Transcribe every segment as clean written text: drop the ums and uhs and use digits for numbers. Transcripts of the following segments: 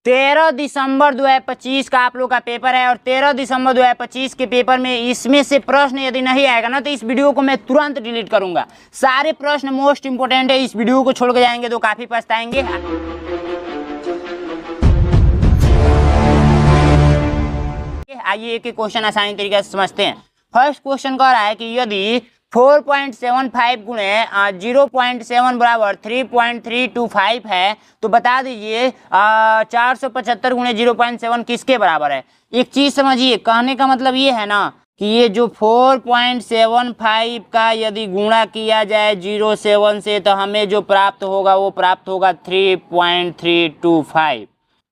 13 दिसंबर 2025 का आप लोग का पेपर है और 13 दिसंबर 2025 के पेपर में इसमें से प्रश्न यदि नहीं आएगा ना तो इस वीडियो को मैं तुरंत डिलीट करूंगा। सारे प्रश्न मोस्ट इंपोर्टेंट है, इस वीडियो को छोड़ के जाएंगे तो काफी पछताएंगे। आइए एक एक क्वेश्चन आसानी तरीके से समझते हैं। फर्स्ट क्वेश्चन कह रहा है कि यदि 4.75 गुणे 0.7 बराबर 3.325 है तो बता दीजिए 475 गुणे 0.7 किसके बराबर है। एक चीज समझिए, कहने का मतलब ये है ना कि ये जो 4.75 का यदि गुणा किया जाए 0.7 से तो हमें जो प्राप्त होगा वो प्राप्त होगा 3.325।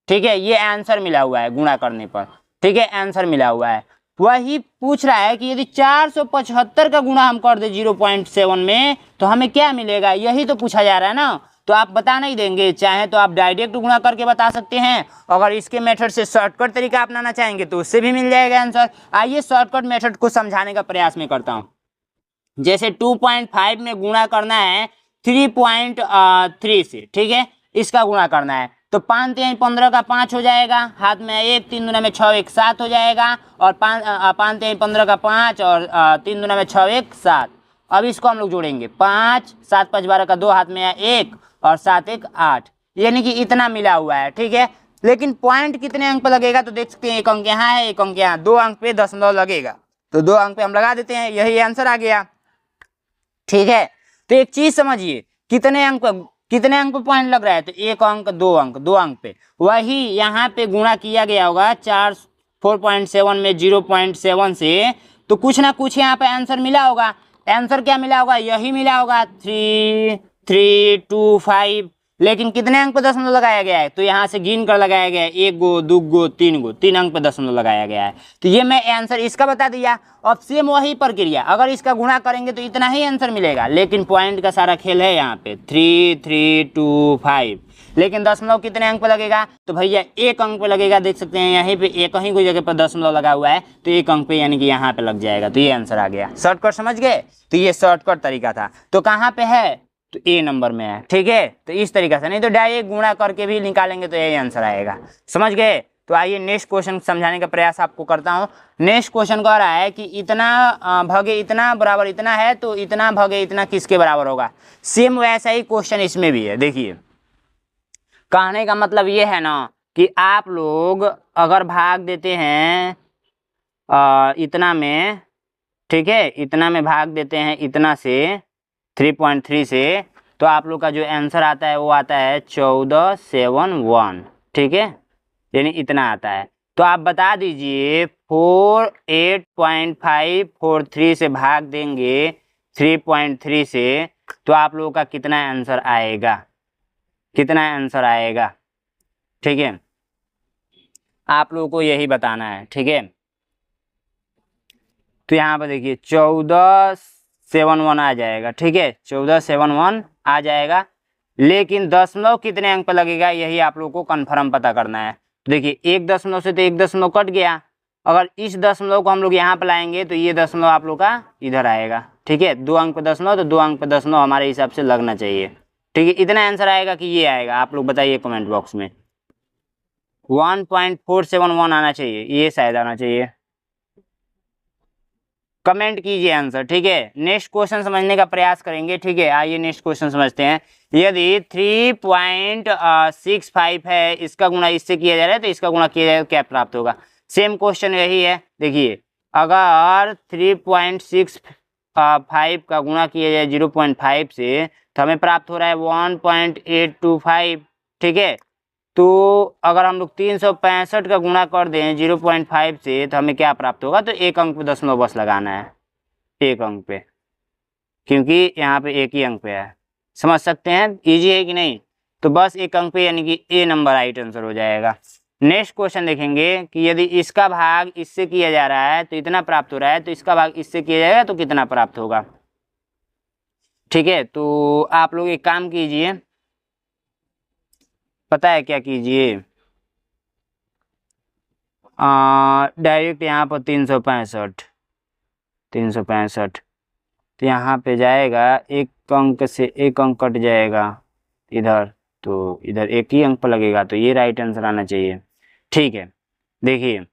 ठीक है, ये आंसर मिला हुआ है गुणा करने पर। ठीक है, आंसर मिला हुआ है। वही पूछ रहा है कि यदि 475 का गुणा हम कर दे 0.7 में तो हमें क्या मिलेगा, यही तो पूछा जा रहा है ना। तो आप बता नहीं देंगे, चाहे तो आप डायरेक्ट गुणा करके बता सकते हैं, अगर इसके मेथड से शॉर्टकट तरीका अपनाना चाहेंगे तो उससे भी मिल जाएगा आंसर। आइए शॉर्टकट मेथड को समझाने का प्रयास में करता हूँ। जैसे 2.5 में गुणा करना है 3.3 से, ठीक है, इसका गुणा करना है तो 5 3 15 का 5 हो जाएगा, हाथ में 1 3 दूना में 6 1 7 हो जाएगा और 5 3 15 का 5 और 3 दूना में 6 1 7। अब इसको हम लोग जोड़ेंगे 5 7 5 12 का 2 हाथ में 1 और 7 1 8, यानी कि इतना मिला हुआ है। ठीक है, लेकिन पॉइंट कितने अंक पर लगेगा तो देख सकते हैं, एक अंक यहाँ है, एक अंक यहाँ, 2 अंक पे दशमलव लगेगा तो 2 अंक पे हम लगा देते हैं, यही आंसर आ गया। ठीक है, तो एक चीज समझिए, कितने अंक पे पॉइंट लग रहा है तो 1 अंक 2 अंक, 2 अंक पे। वही यहाँ पे गुणा किया गया होगा 4.7 में 0.7 से तो कुछ ना कुछ यहाँ पे आंसर मिला होगा। आंसर क्या मिला होगा, यही मिला होगा 3.325। लेकिन कितने अंक पे दशमलव लगाया गया है तो यहाँ से गिन कर लगाया गया है, 1 गो 2 गो 3 गो, 3 अंक पे दशमलव लगाया गया है। तो ये मैं आंसर इसका बता दिया। अब सेम वही प्रक्रिया, अगर इसका गुणा करेंगे तो इतना ही आंसर मिलेगा, लेकिन पॉइंट का सारा खेल है यहाँ पे 3.325। लेकिन दशमलव कितने अंक पे लगेगा तो भैया 1 अंक पे लगेगा। देख सकते हैं यहीं पे एक ही कोई जगह पर दशमलव लगा हुआ है तो 1 अंक पे यानी कि यहाँ पे लग जाएगा, तो ये आंसर आ गया। शॉर्टकट समझ गए, तो ये शॉर्टकट तरीका था। तो कहाँ पे है तो ए नंबर में है। ठीक है, तो इस तरीका से, नहीं तो डायरेक्ट गुणा करके भी निकालेंगे तो यही आंसर आएगा। समझ गए। तो आइए नेक्स्ट क्वेश्चन समझाने का प्रयास आपको करता हूँ। नेक्स्ट क्वेश्चन कह रहा है कि इतना भागे इतना बराबर इतना है तो इतना भागे इतना किसके बराबर होगा। सेम वैसा ही क्वेश्चन इसमें भी है। देखिए, कहने का मतलब ये है ना कि आप लोग अगर भाग देते हैं इतना में, ठीक है, इतना में भाग देते हैं इतना से 3.3 से तो आप लोग का जो आंसर आता है वो आता है 1471। ठीक है, यानी इतना आता है। तो आप बता दीजिए 48.543 से भाग देंगे 3.3 से तो आप लोगों का कितना आंसर आएगा, कितना आंसर आएगा। ठीक है, आप लोगों को यही बताना है। ठीक है, तो यहाँ पर देखिए 1471 आ जाएगा। ठीक है, 1471 आ जाएगा, लेकिन दशमलव कितने अंक पर लगेगा यही आप लोग को कंफर्म पता करना है। तो देखिए 1 दशमलव से तो 1 दशमलव कट गया, अगर इस दशमलव को हम लोग यहाँ पर लाएंगे तो ये दशमलव आप लोग का इधर आएगा। ठीक है, 2 अंक पे दशमलव तो 2 अंक पे दशमलव हमारे हिसाब से लगना चाहिए। ठीक है, इतना आंसर आएगा कि ये आएगा, आप लोग बताइए कमेंट बॉक्स में। 1.471 आना चाहिए, ये शायद आना चाहिए, कमेंट कीजिए आंसर। ठीक है, नेक्स्ट क्वेश्चन समझने का प्रयास करेंगे। ठीक है, आइए नेक्स्ट क्वेश्चन समझते हैं। यदि 3.65 है, इसका गुणा इससे किया जा रहा है तो इसका गुणा किया जाए तो क्या प्राप्त होगा। सेम क्वेश्चन यही है। देखिए, अगर 3.65 का गुणा किया जाए 0.5 से तो हमें प्राप्त हो रहा है 1.825। ठीक है, तो अगर हम लोग 365 का गुणा कर दें 0.5 से तो हमें क्या प्राप्त होगा, तो 1 अंक पे दशमलव बस लगाना है, 1 अंक पे, क्योंकि यहाँ पे एक ही अंक पे है। समझ सकते हैं, इजी है कि नहीं। तो बस 1 अंक पे यानी कि ए नंबर राइट आंसर हो जाएगा। नेक्स्ट क्वेश्चन देखेंगे कि यदि इसका भाग इससे किया जा रहा है तो इतना प्राप्त हो रहा है, तो इसका भाग इससे किया जाएगा तो कितना प्राप्त होगा। ठीक है, तो आप लोग एक काम कीजिए, पता है क्या कीजिए, डायरेक्ट यहाँ पर 365 तो यहाँ पे जाएगा, 1 अंक से 1 अंक कट जाएगा इधर, तो इधर एक ही अंक पर लगेगा, तो ये राइट आंसर आना चाहिए। ठीक है, देखिए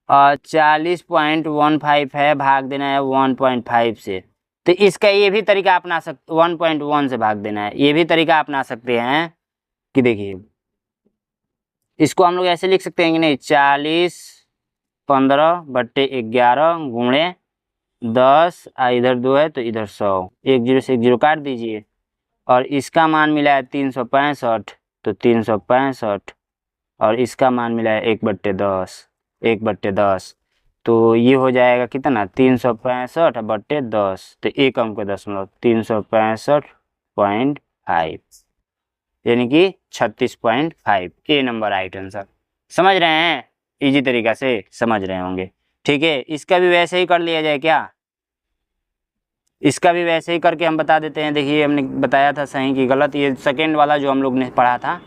40.15 है, भाग देना है 1.5 से। तो इसका ये भी तरीका अपना 1.1 से भाग देना है, ये भी तरीका अपना सकते हैं कि देखिए इसको हम लोग ऐसे लिख सकते हैं कि नहीं, 40/15 गुणे 10, इधर 2 है तो इधर 100, एक जीरो से एक जीरो काट दीजिए, और इसका मान मिला है 365, तो 365, और इसका मान मिला है 1/10, तो ये हो जाएगा कितना, 365/10, तो एक अंक का दशमलव 365.5, यानी कि 36.5, ए नंबर राइट आंसर। समझ रहे हैं, इजी तरीका से समझ रहे होंगे। ठीक है, इसका भी वैसे ही कर लिया जाए क्या, इसका भी वैसे ही करके हम बता देते हैं। देखिए हमने बताया था सही कि गलत, ये सेकेंड वाला जो हम लोग ने पढ़ा था,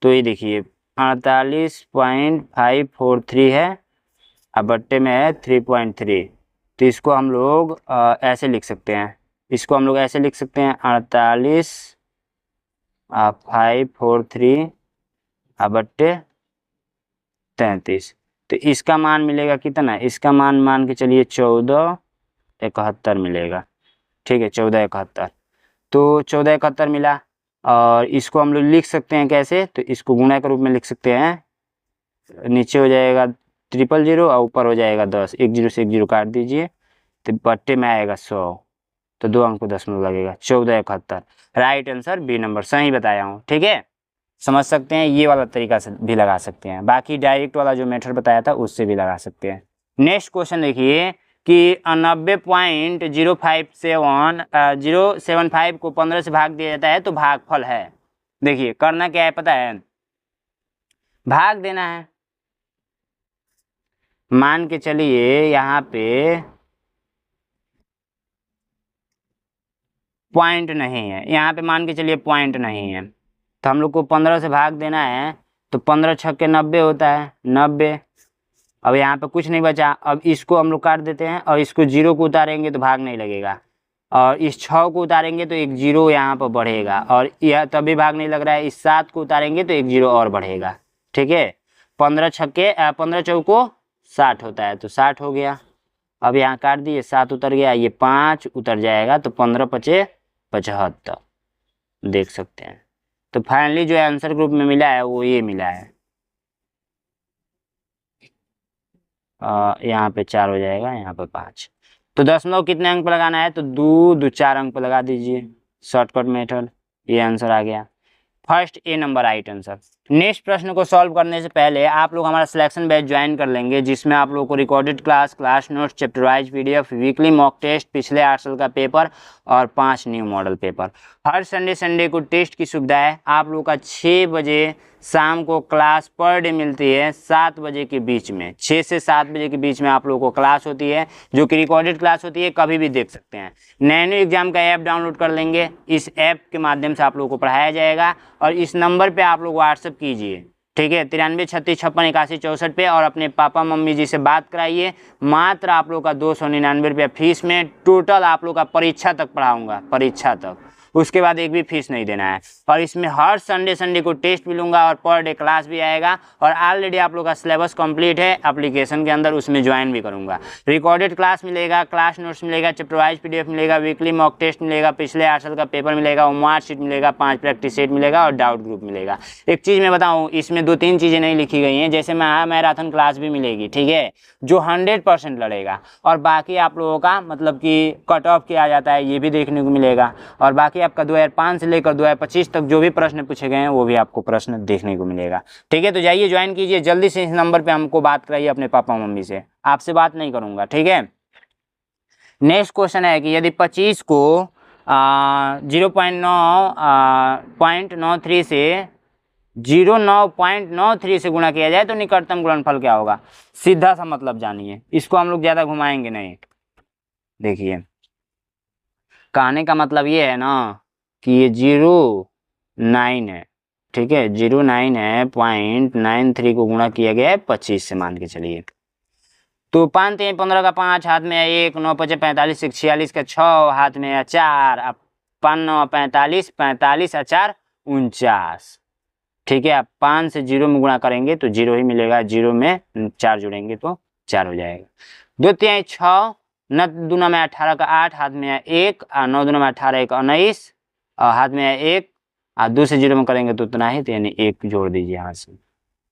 तो ये देखिए 48.543 है, अब बट्टे में है 3.3, तो इसको हम लोग ऐसे लिख सकते हैं, इसको हम लोग ऐसे लिख सकते हैं 48.543 बट्टे 33, तो इसका मान मिलेगा कितना, इसका मान के चलिए 1471 मिलेगा। ठीक है, 1471, तो 1471 मिला, और इसको हम लोग लिख सकते हैं कैसे, तो इसको गुणा के रूप में लिख सकते हैं, नीचे हो जाएगा 000 और ऊपर हो जाएगा 10, एक जीरो से एक जीरो काट दीजिए, तो बट्टे में आएगा 100, तो 2 अंक को दशमलव लगेगा, 1471, राइट आंसर बी नंबर, सही बताया हूँ। ठीक है, समझ सकते हैं, ये वाला तरीका से भी लगा सकते हैं, बाकी डायरेक्ट वाला जो मेथड बताया था उससे भी लगा सकते हैं। नेक्स्ट क्वेश्चन देखिए कि 90.075 को 15 से भाग दिया जाता है तो भागफल है। देखिए करना क्या है पता है, भाग देना है, मान के चलिए यहाँ पे पॉइंट नहीं है, यहाँ पे मान के चलिए पॉइंट नहीं है, तो हम लोग को 15 से भाग देना है, तो 15 छक्के 90 होता है, 90। अब यहाँ पे कुछ नहीं बचा, अब इसको हम लोग काट देते हैं, और इसको जीरो को उतारेंगे तो भाग नहीं लगेगा, और इस 6 को उतारेंगे तो एक जीरो यहाँ पर बढ़ेगा, और यह तभी भाग नहीं लग रहा है, इस 7 को उतारेंगे तो एक जीरो और बढ़ेगा। ठीक है, 15 चौको 60 होता है, तो 60 हो गया, अब यहाँ काट दिए, 7 उतर गया, ये 5 उतर जाएगा, तो 15 पचे 75, देख सकते हैं। तो फाइनली जो आंसर ग्रुप में मिला है वो ये मिला है, यहाँ पे 4 हो जाएगा, यहाँ पे 5, तो दशमलव कितने अंक पर लगाना है, तो 2 4 अंक पर लगा दीजिए, शॉर्टकट मेथड, ये आंसर आ गया, first A number right answer. Next प्रश्न को सॉल्व करने से पहले आप लोग हमारा सिलेक्शन बैच ज्वाइन कर लेंगे, जिसमें आप लोगों को recorded class notes, chapter wise PDF, weekly mock test, पिछले 8 साल का पेपर और 5 न्यू मॉडल पेपर। हर संडे को टेस्ट की सुविधा है। आप लोगों का 6 बजे शाम को क्लास पर डे मिलती है, 7 बजे के बीच में, 6 से 7 बजे के बीच में आप लोगों को क्लास होती है, जो कि रिकॉर्डेड क्लास होती है, कभी भी देख सकते हैं। नैनो एग्जाम का ऐप डाउनलोड कर लेंगे, इस ऐप के माध्यम से आप लोगों को पढ़ाया जाएगा, और इस नंबर पे आप लोग व्हाट्सएप कीजिए, ठीक है, 93 36 56 81 64 पे, और अपने पापा मम्मी जी से बात कराइए। मात्र आप लोग का 299 रुपया फीस में टोटल आप लोग का परीक्षा तक पढ़ाऊंगा, परीक्षा तक, उसके बाद एक भी फीस नहीं देना है। और इसमें हर संडे को टेस्ट भी लूँगा और पर डे क्लास भी आएगा, और ऑलरेडी आप लोग का सिलेबस कंप्लीट है एप्लीकेशन के अंदर, उसमें ज्वाइन भी करूँगा। रिकॉर्डेड क्लास मिलेगा, क्लास नोट्स मिलेगा, चैप्टर वाइज पीडीएफ मिलेगा, वीकली मॉक टेस्ट मिलेगा, पिछले 8 साल का पेपर मिलेगा, होमवर्क शीट मिलेगा, 5 प्रैक्टिस सेट मिलेगा, और डाउट ग्रुप मिलेगा। एक चीज़ मैं बताऊँ, इसमें 2-3 चीज़ें नहीं लिखी गई हैं, जैसे मैराथन क्लास भी मिलेगी, ठीक है, जो 100% लड़ेगा, और बाकी आप लोगों का मतलब कि कट ऑफ किया जाता है, ये भी देखने को मिलेगा, और बाकी आपका 2005 से लेकर 2025 तक जो भी प्रश्न पूछे गए हैं वो भी आपको प्रश्न देखने को मिलेगा। ठीक है, तो जाइए ज्वाइन कीजिए जल्दी से, इस नंबर पे हमको बात कराइए अपने पापा मम्मी से, आपसे बात नहीं करूंगा, ठीक है। नेक्स्ट क्वेश्चन है कि यदि 25 को 0.93 से 0.93 से गुणा किया जाए तो निकटतम गुणनफल क्या होगा। सीधा सा मतलब जानिए, इसको हम लोग ज़्यादा घुमाएंगे नहीं। देखिए कहने का मतलब ये है ना कि ये 0.9 है, ठीक है, 0.9 है, 0.93 को गुणा किया गया है 25 से, मान के चलिए। तो 5 3 15 का 5 हाथ में है 1, 9 5 45 46 का 6 हाथ में है 4, 5 9 45 45 4 49। ठीक है, आप 5 से 0 में गुणा करेंगे तो 0 ही मिलेगा, 0 में 4 जुड़ेंगे तो 4 हो जाएगा। 2 तिहाई 6, 9 दूना में 18 का 8, हाथ में है 1, और 9 दूना में 18 1 19, और हाथ में है 1, और 2 से 0 में करेंगे तो उतना ही, तो यानी 1 जोड़ दीजिए यहाँ से।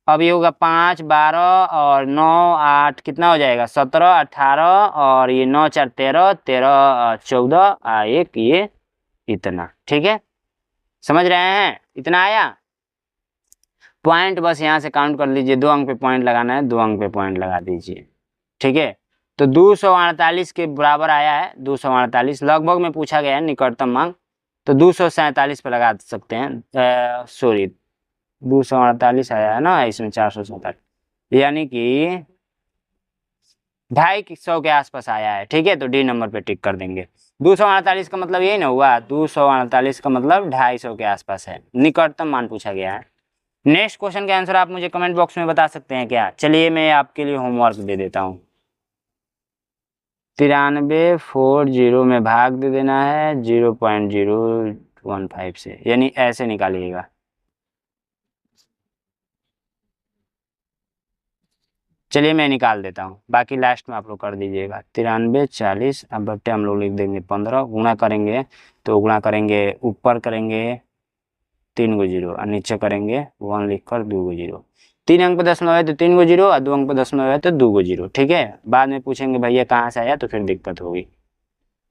अब ये होगा 5 12 और 9 8 कितना हो जाएगा 17 18, और ये 9 4 13 13 14 और 1 ये इतना। ठीक है, समझ रहे हैं? इतना आया। पॉइंट बस यहाँ से काउंट कर लीजिए, 2 अंक पे पॉइंट लगाना है, 2 अंक पे पॉइंट लगा दीजिए। ठीक है, तो 248 के बराबर आया है, 248 लगभग में पूछा गया है निकटतम मांग, तो 247 पे लगा सकते हैं। सॉरी 248 आया है ना, इसमें 447, यानी कि 250 के आसपास आया है। ठीक है, तो डी नंबर पे टिक कर देंगे। 248 का मतलब यही ना हुआ, 248 का मतलब 250 के आसपास है, निकटतम मान पूछा गया है। नेक्स्ट क्वेश्चन का आंसर आप मुझे कमेंट बॉक्स में बता सकते हैं क्या? चलिए मैं आपके लिए होमवर्क दे देता हूँ। 93 40 में भाग दे देना है 0.015 से, यानी ऐसे निकालिएगा। चलिए मैं निकाल देता हूँ, बाकी लास्ट में आप लोग कर दीजिएगा। 93 40, अब बट्टे हम लोग लिख देंगे 15, गुणा करेंगे तो गुणा करेंगे, ऊपर करेंगे 3 गो 0 और नीचे करेंगे 1 लिख कर 2 गो 0। 3 अंक पे दशमलव है तो 3 गो 0, और 2 अंक पे दशमलव है तो 2 गो 0। ठीक है, बाद में पूछेंगे भैया कहाँ से आया, तो फिर दिक्कत होगी।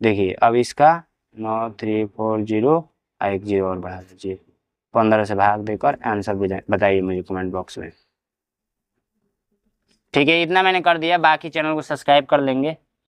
देखिए अब इसका 9340 और 1 0 और बढ़ा दीजिए, 15 से भाग देकर आंसर बताइए मुझे कमेंट बॉक्स में। ठीक है, इतना मैंने कर दिया, बाकी चैनल को सब्सक्राइब कर लेंगे।